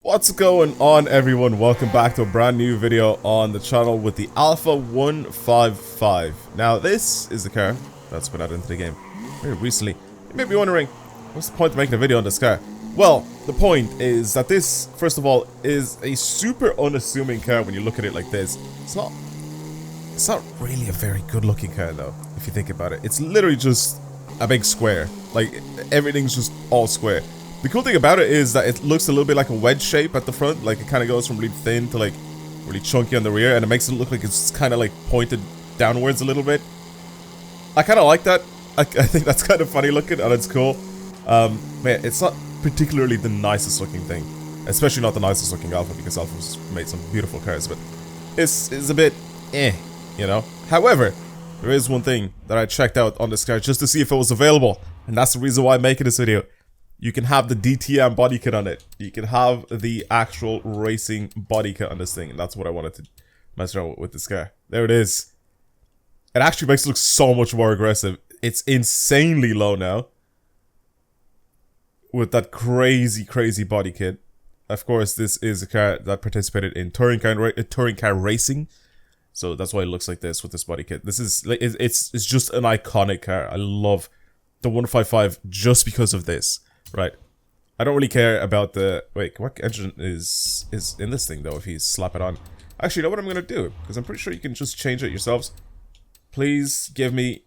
What's going on, everyone? Welcome back to a brand new video on the channel with the Alfa 155. Now this is the car that's been added into the game very recently. You may be wondering, what's the point of making a video on this car? Well, the point is that this, first of all, is a super unassuming car when you look at it like this. It's not really a very good looking car though, if you think about it. It's literally just a big square. Like, everything's just all square. The cool thing about it is that it looks a little bit like a wedge shape at the front. Like, it kind of goes from really thin to like really chunky on the rear, and it makes it look like it's kind of like pointed downwards a little bit. I kind of like that. I think that's kind of funny looking, and it's cool. Man, it's not particularly the nicest looking thing, especially not the nicest looking Alfa, because Alfa's made some beautiful cars, but it's a bit you know. However, there is one thing that I checked out on this car just to see if it was available, and that's the reason why I'm making this video. You can have the DTM body kit on it. You can have the actual racing body kit on this thing, and that's what I wanted to mess around with this car. There it is. It actually makes it look so much more aggressive. It's insanely low now, with that crazy body kit. Of course, this is a car that participated in touring car racing, so that's why it looks like this with this body kit. This is like it's just an iconic car. I love the 155 just because of this. Right. I don't really care about the... Wait, what engine is in this thing, though, if you slap it on? Actually, you know what I'm going to do? Because I'm pretty sure you can just change it yourselves. Please give me...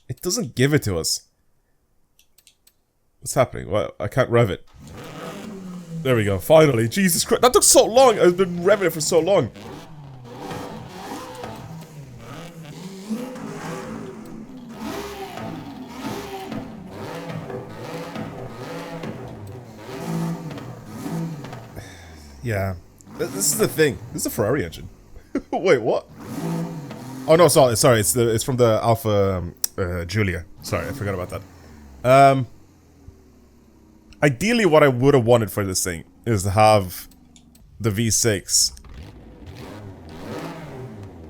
It doesn't give it to us. What's happening? Well, I can't rev it. There we go, finally. Jesus Christ, that took so long! I've been revving it for so long. Yeah, this is the thing. This is a Ferrari engine. Wait, what? Oh no, sorry. It's from the Alfa Giulia. Sorry, I forgot about that. Ideally, what I would have wanted for this thing is to have the V6.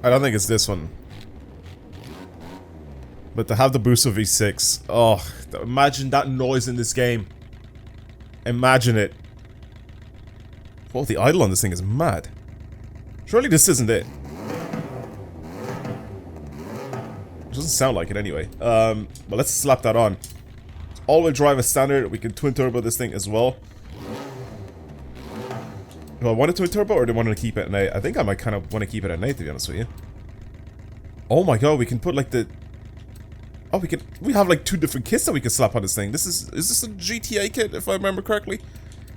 I don't think it's this one, but to have the boost of V6. Oh, imagine that noise in this game. Imagine it. Well, the idle on this thing is mad. Surely this isn't it. It doesn't sound like it anyway. But let's slap that on. All-wheel drive is standard. We can twin turbo this thing as well. Do I want a twin turbo, or do I want to keep it at 8? I think I might kind of want to keep it at 8, to be honest with you. Oh my god, we can put like the... Oh, we have like 2 different kits that we can slap on this thing. Is this a GTA kit, if I remember correctly?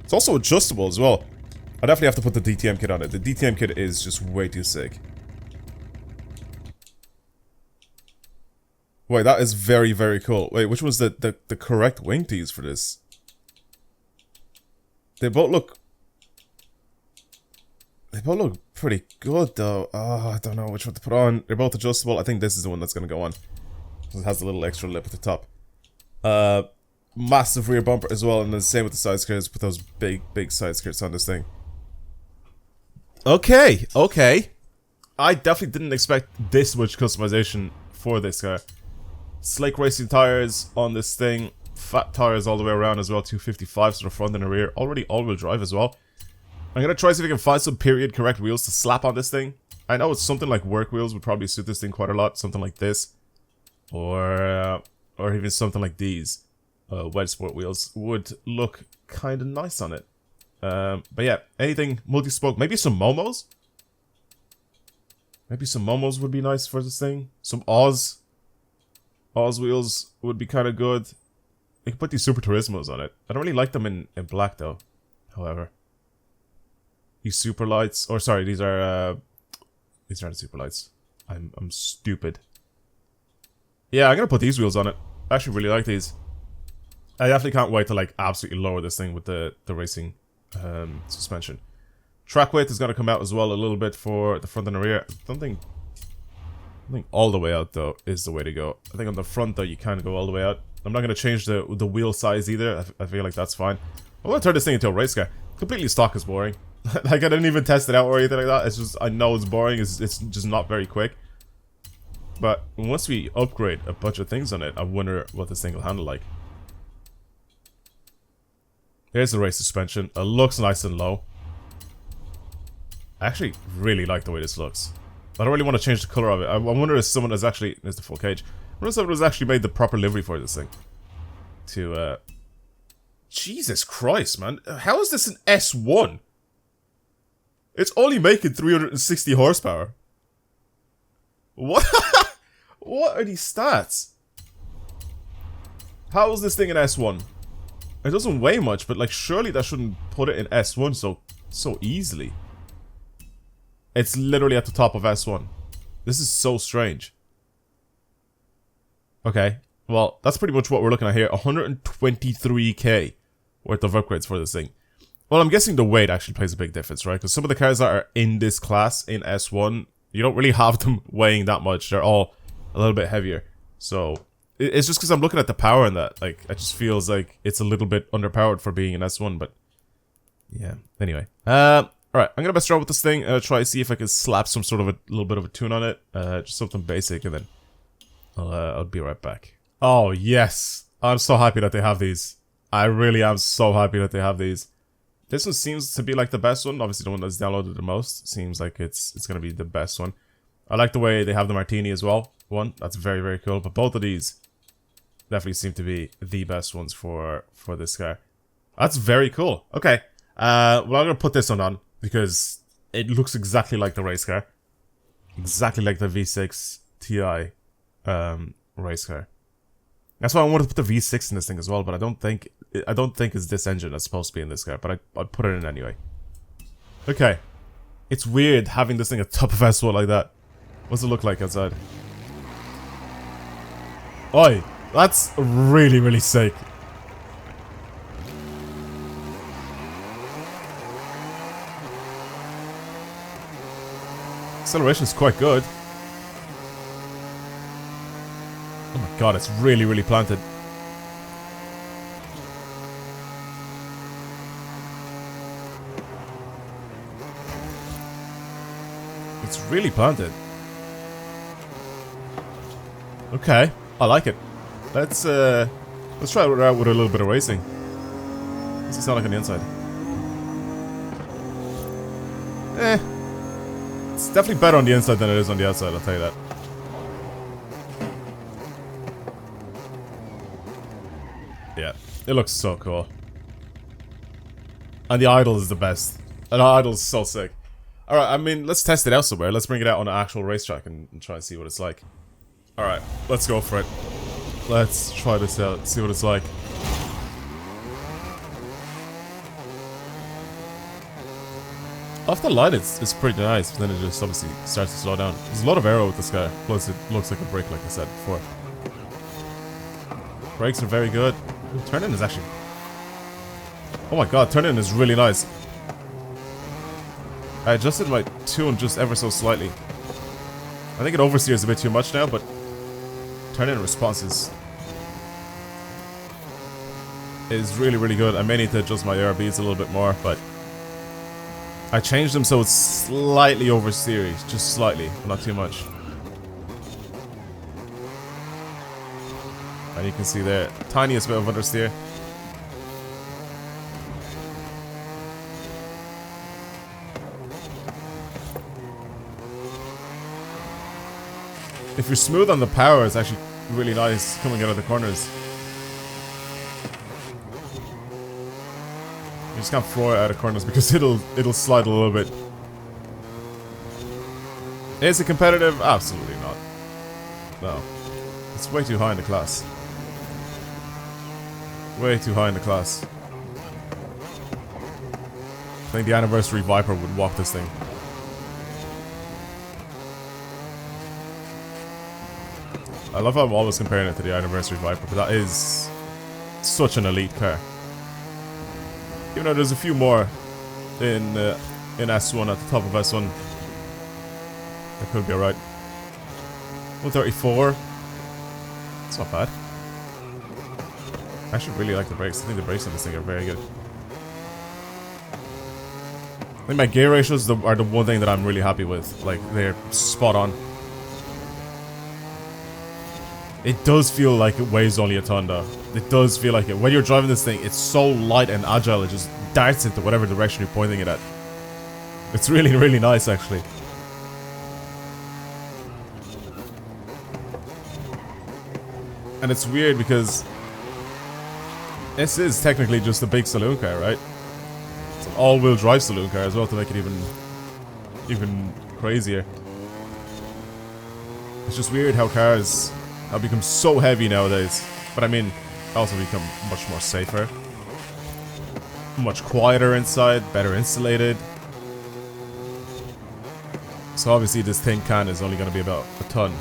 It's also adjustable as well. I definitely have to put the DTM kit on it. The DTM kit is just way too sick. Wait, that is very cool. Wait, which was the correct wing to use for this? They both look pretty good though. Oh, I don't know which one to put on. They're both adjustable. I think this is the one that's gonna go on. It has a little extra lip at the top. Massive rear bumper as well, and the same with the side skirts. Put those big side skirts on this thing. Okay. I definitely didn't expect this much customization for this car. Slick racing tires on this thing. Fat tires all the way around as well. 255s to the front and the rear. Already all-wheel drive as well. I'm gonna try see if I can find some period correct wheels to slap on this thing. I know it's something like work wheels would probably suit this thing quite a lot. Something like this. Or even something like these. Wedge sport wheels would look kind of nice on it. But yeah, anything multi-spoke. Maybe some Momos? Maybe some Momos would be nice for this thing. Some Oz wheels would be kind of good. You can put these Super Turismos on it. I don't really like them in black though, however. These Super Lights, or sorry, these aren't the Super Lights. I'm stupid. Yeah, I'm gonna put these wheels on it. I actually really like these. I definitely can't wait to like absolutely lower this thing with the racing suspension. Track weight is going to come out as well a little bit for the front and the rear. I don't think all the way out though is the way to go. I think on the front though you kind of go all the way out. I'm not going to change the wheel size either. I feel like that's fine. I'm going to turn this thing into a race car. Completely stock is boring. Like, I didn't even test it out or anything like that. It's just, I know it's boring. It's just not very quick. But once we upgrade a bunch of things on it, I wonder what this thing will handle like. Here's the race suspension. It looks nice and low. I actually really like the way this looks. I don't really want to change the color of it. I wonder if someone has actually... There's the full cage. I wonder if someone has actually made the proper livery for this thing. To, Jesus Christ, man. How is this an S1? It's only making 360 horsepower. What? What are these stats? How is this thing in S1? It doesn't weigh much, but like surely that shouldn't put it in S1 so easily. It's literally at the top of S1. This is so strange. Okay, well, that's pretty much what we're looking at here. 123k worth of upgrades for this thing. Well, I'm guessing the weight actually plays a big difference, right? Because some of the cars that are in this class, in S1, you don't really have them weighing that much. They're all a little bit heavier. So, it's just because I'm looking at the power in that. Like, it just feels like it's a little bit underpowered for being an S1, but... yeah, anyway. Alright, I'm gonna mess around with this thing and try to see if I can slap some sort of a little bit of a tune on it. Just something basic, and then I'll be right back. Oh, yes. I'm so happy that they have these. I really am so happy that they have these. This one seems to be like the best one. Obviously the one that's downloaded the most. Seems like it's gonna be the best one. I like the way they have the Martini as well. That's very, very cool. But both of these definitely seem to be the best ones for this car. That's very cool. Okay. Well, I'm gonna put this one on because it looks exactly like the race car. Exactly like the V6 Ti race car. That's why I wanted to put the V6 in this thing as well, but I don't think it's this engine that's supposed to be in this car, but I'd put it in anyway. Okay. It's weird having this thing at top of S1 like that. What's it look like outside? Oi, that's really, really sick. Acceleration's quite good. Oh my god, it's really, really planted. It's really planted. Okay, I like it. Let's try it out with a little bit of racing. What's it sound like on the inside? It's definitely better on the inside than it is on the outside, I'll tell you that. Yeah, it looks so cool. And the idle is the best. And the idle is so sick. Alright, I mean, let's test it out somewhere. Let's bring it out on an actual racetrack and try and see what it's like. Alright, let's go for it. Let's try this out, see what it's like. Off the line, it's pretty nice, but then it just obviously starts to slow down. There's a lot of aero with this guy, plus it looks like a brake, like I said before. Brakes are very good. Ooh, turn-in is actually... oh my god, turn-in is really nice. I adjusted my tune just ever so slightly. I think it oversteers a bit too much now, but turn-in response is really, really good. I may need to adjust my ARBs a little bit more, but I changed them so it's slightly oversteery, just slightly, not too much. And you can see there, tiniest bit of understeer. If you're smooth on the power, it's actually really nice coming out of the corners. You just can't floor it out of corners because it'll slide a little bit. Is it competitive? Absolutely not. No. It's way too high in the class. Way too high in the class. I think the Anniversary Viper would walk this thing. I love how I'm always comparing it to the Anniversary Viper, but that is such an elite car. Even though there's a few more in S1, at the top of S1. That could be alright. 134. It's not bad. I actually really like the brakes. I think the brakes on this thing are very good. I think my gear ratios are the one thing that I'm really happy with. Like, they're spot on. It does feel like it weighs only a ton though. It does feel like it. When you're driving this thing, it's so light and agile, it just darts into whatever direction you're pointing it at. It's really, really nice, actually. And it's weird because this is technically just a big saloon car, right? It's an all-wheel drive saloon car as well to make it even crazier. It's just weird how cars have become so heavy nowadays. But I mean, also become much more safer. Much quieter inside, better insulated. So obviously this tin can is only going to be about a ton.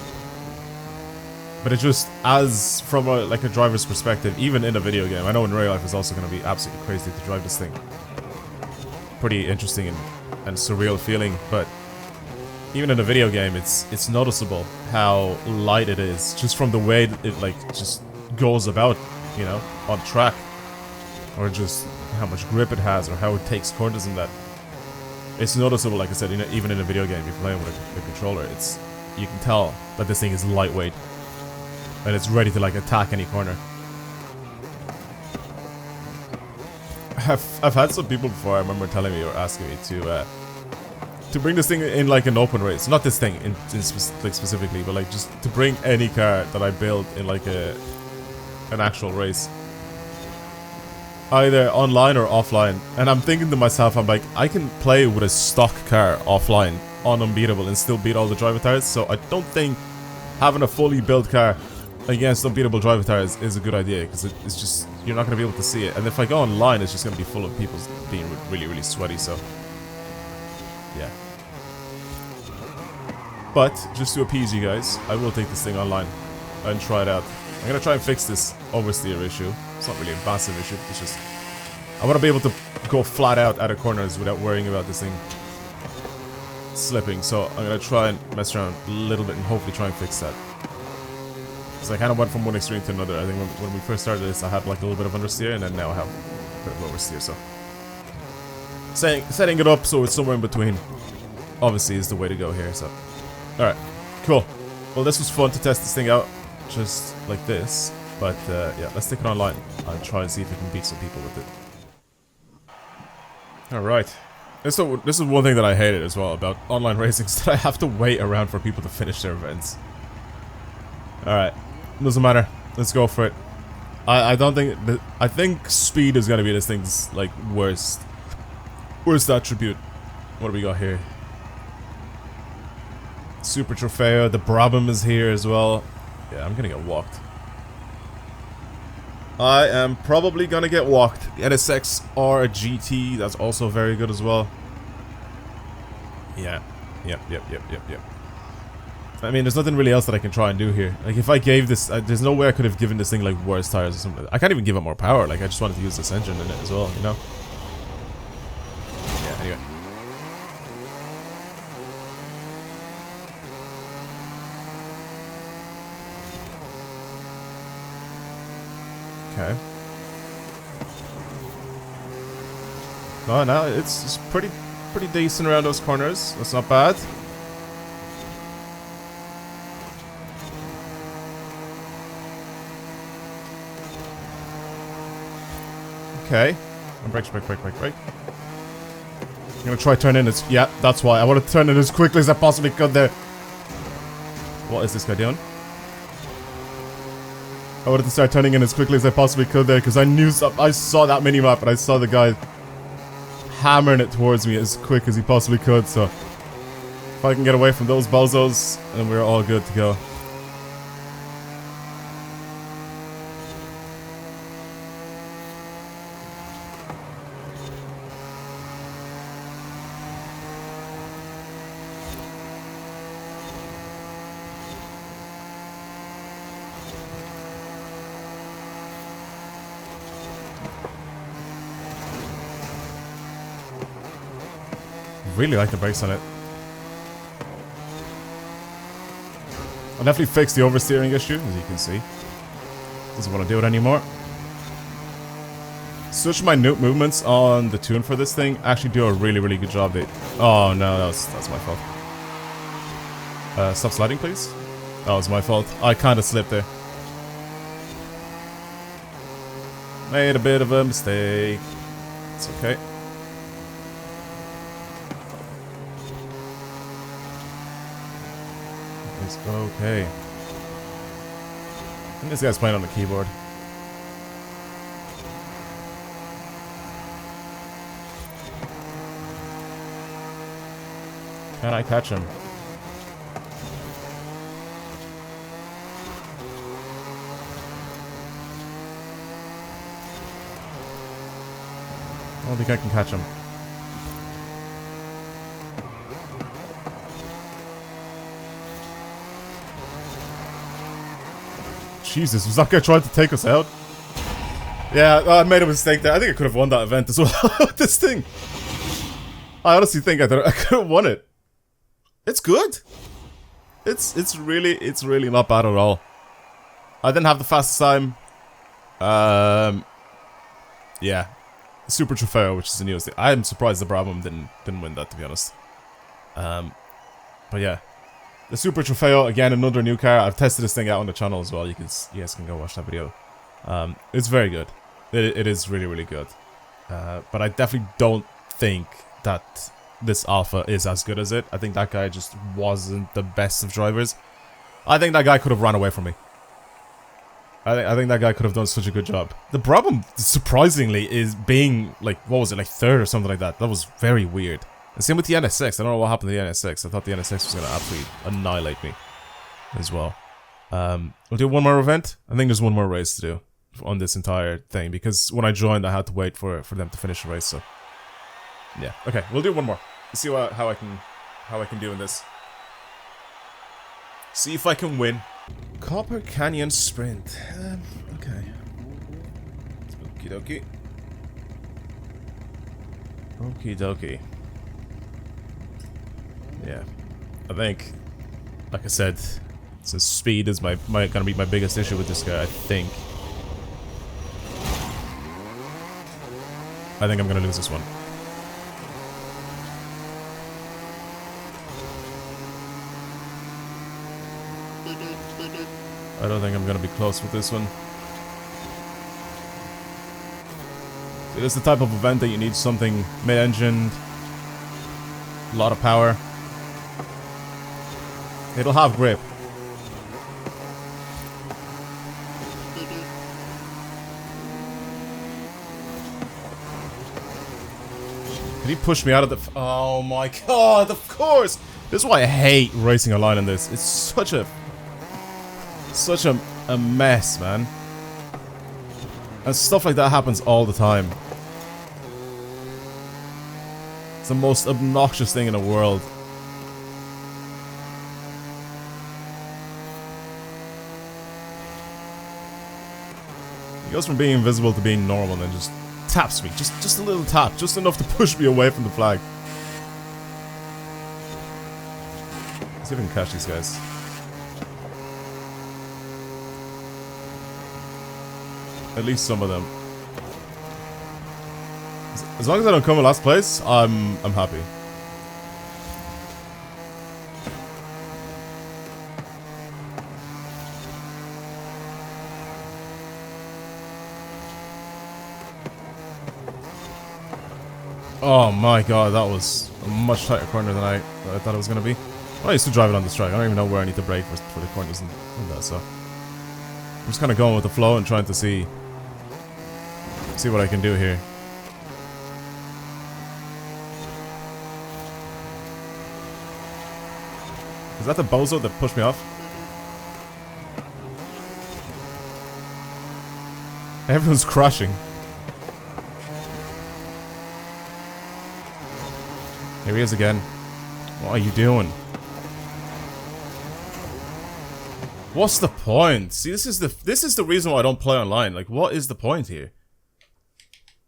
But it just, as from a driver's perspective, even in a video game, I know in real life it's also going to be absolutely crazy to drive this thing. Pretty interesting and surreal feeling, but even in a video game, it's noticeable how light it is, just from the way it just goes about, you know, on track, or just how much grip it has, or how it takes corners and that. It's noticeable, like I said, even in a video game, you're playing with a controller. You can tell that this thing is lightweight, and it's ready to attack any corner. I've had some people before, I remember telling me or asking me to bring this thing in an open race. Not this thing specifically, but just to bring any car that I build in an actual race. Either online or offline. And I'm thinking to myself, I'm like, I can play with a stock car offline on Unbeatable and still beat all the drive tires. So I don't think having a fully built car against unbeatable drive tires is a good idea, because it's just, you're not going to be able to see it. And if I go online, it's just going to be full of people being really, really sweaty. So yeah. But just to appease you guys, I will take this thing online and try it out. I'm going to try and fix this oversteer issue. It's not really a massive issue, it's just I want to be able to go flat out of corners without worrying about this thing slipping. So I'm going to try and mess around a little bit and hopefully try and fix that. Because I kind of went from one extreme to another. I think when we first started this, I had a little bit of understeer, and then now I have a bit of oversteer. So setting it up so it's somewhere in between obviously is the way to go here. So alright, cool. Well, this was fun to test this thing out just like this. But yeah, let's take it online and try and see if we can beat some people with it. Alright. This is one thing that I hated as well about online racing, is that I have to wait around for people to finish their events. Alright. Doesn't matter. Let's go for it. I don't think... I think speed is going to be this thing's, worst attribute. What do we got here? Super Trofeo. The Brabham is here as well. Yeah, I'm going to get walked. I am probably gonna get walked. The NSX or a GT, that's also very good as well. Yeah. Yep. I mean, there's nothing really else that I can try and do here. If I gave this... there's no way I could have given this thing, worse tires or something. I can't even give it more power. I just wanted to use this engine in it as well, you know? Yeah, anyway. Okay. No, it's pretty decent around those corners. That's not bad. Okay. Brake. I'm gonna try turning as... Yeah, that's why. I want to turn it as quickly as I possibly could there. What is this guy doing? I wanted to start turning in as quickly as I possibly could there, because I knew I saw that mini-map and I saw the guy hammering it towards me as quick as he possibly could, so if I can get away from those bozos, then we're all good to go. Really like the brakes on it. I'll definitely fix the oversteering issue, as you can see. Doesn't want to do it anymore. Such minute movements on the tune for this thing actually do a really good job. Oh no, that's my fault. Stop sliding, please. That was my fault. I kind of slipped there. Made a bit of a mistake. It's okay. It's okay. I think this guy's playing on the keyboard. Can I catch him? I don't think I can catch him. Jesus, was that guy trying to take us out? Yeah, I made a mistake there. I think I could have won that event as well. This thing. I honestly think I could have won it. It's good. It's really not bad at all. I didn't have the fastest time. Yeah. Super Trofeo, which is the newest thing. I'm surprised the Brabham didn't win that, to be honest. But yeah. The Super Trofeo, again, another new car. I've tested this thing out on the channel as well. You guys can go watch that video. It's very good. It is really good. But I definitely don't think that this Alpha is as good as it. I think that guy just wasn't the best of drivers. I think that guy could have run away from me. I think that guy could have done such a good job. The Brabham, surprisingly, is being, like, what was it, like third or something like that. That was very weird. And same with the NS6. I don't know what happened to the NS6. I thought the NS6 was going to absolutely annihilate me as well. We'll do one more event. I think there's one more race to do on this entire thing, because when I joined, I had to wait for them to finish the race. So yeah, okay, we'll do one more. Let's see how I can do in this. See if I can win. Copper Canyon Sprint. Okay. Okie dokie. Okie dokie. Yeah, I think, like I said, since speed is gonna be my biggest issue with this guy, I think I'm gonna lose this one. I don't think I'm gonna be close with this one. It is the type of event that you need something mid-engined, a lot of power. It'll have grip. Did he push me out of the... Oh my god, of course! This is why I hate racing online in this. It's such a mess, man. And stuff like that happens all the time. It's the most obnoxious thing in the world. He goes from being invisible to being normal and then just taps me. Just a little tap. Just enough to push me away from the flag. Let's see if we can catch these guys. At least some of them. As long as I don't come in last place, I'm happy. Oh my god, that was a much tighter corner than I thought it was going to be. Well, I used to drive it on this track. I don't even know where I need to brake for the corners and that, so I'm just kind of going with the flow and trying to see what I can do here. Is that the bozo that pushed me off? Everyone's crashing. Here he is again. What are you doing? What's the point? See, this is the reason why I don't play online. Like, what is the point here?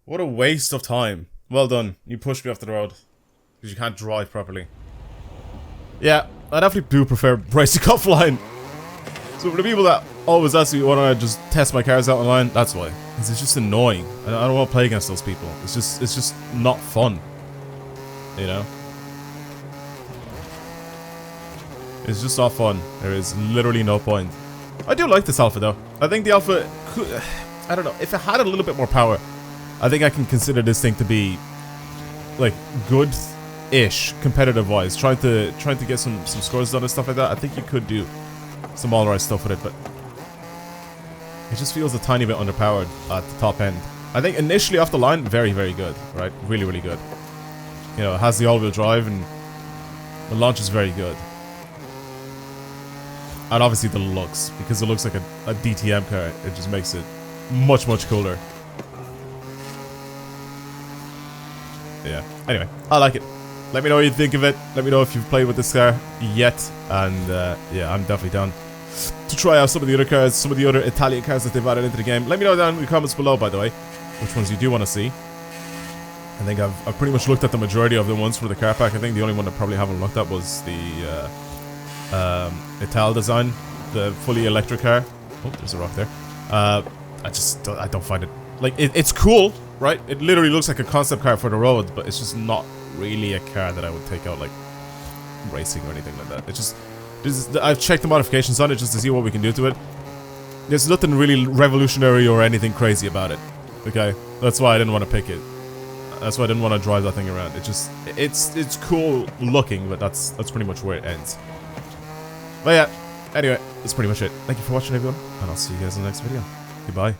What a waste of time. Well done. You pushed me off the road. Because you can't drive properly. Yeah, I definitely do prefer racing offline. So for the people that always ask me why don't I just test my cars out online, that's why. Because it's just annoying. I don't want to play against those people. It's just not fun. You know? It's just not fun. There is literally no point. I do like this Alpha though. I think the Alpha I don't know. If it had a little bit more power, I think I can consider this thing to be like good-ish competitive-wise. Trying to get some scores done and stuff like that. I think you could do some alright stuff with it, but it just feels a tiny bit underpowered at the top end. I think initially off the line, very, very good, right? Really, really good. You know, it has the all-wheel drive and the launch is very good. And obviously the looks, because it looks like a DTM car, it just makes it much, much cooler. Yeah. Anyway, I like it. Let me know what you think of it. Let me know if you've played with this car yet. And yeah, I'm definitely down to try out some of the other cars, some of the other Italian cars that they've added into the game. Let me know down in the comments below, by the way, which ones you do want to see. I think I've pretty much looked at the majority of the ones for the car pack. I think the only one I probably haven't looked at was the Ital design, the fully electric car. Oh, there's a rock there. I don't find it, like, it's cool, right? It literally looks like a concept car for the road, but it's just not really a car that I would take out, like, racing or anything like that. It's just, I've checked the modifications on it just to see what we can do to it. There's nothing really revolutionary or anything crazy about it, okay? That's why I didn't want to pick it. That's why I didn't want to drive that thing around. It just, it's cool looking, but that's pretty much where it ends. But yeah, anyway, that's pretty much it. Thank you for watching, everyone, and I'll see you guys in the next video. Goodbye.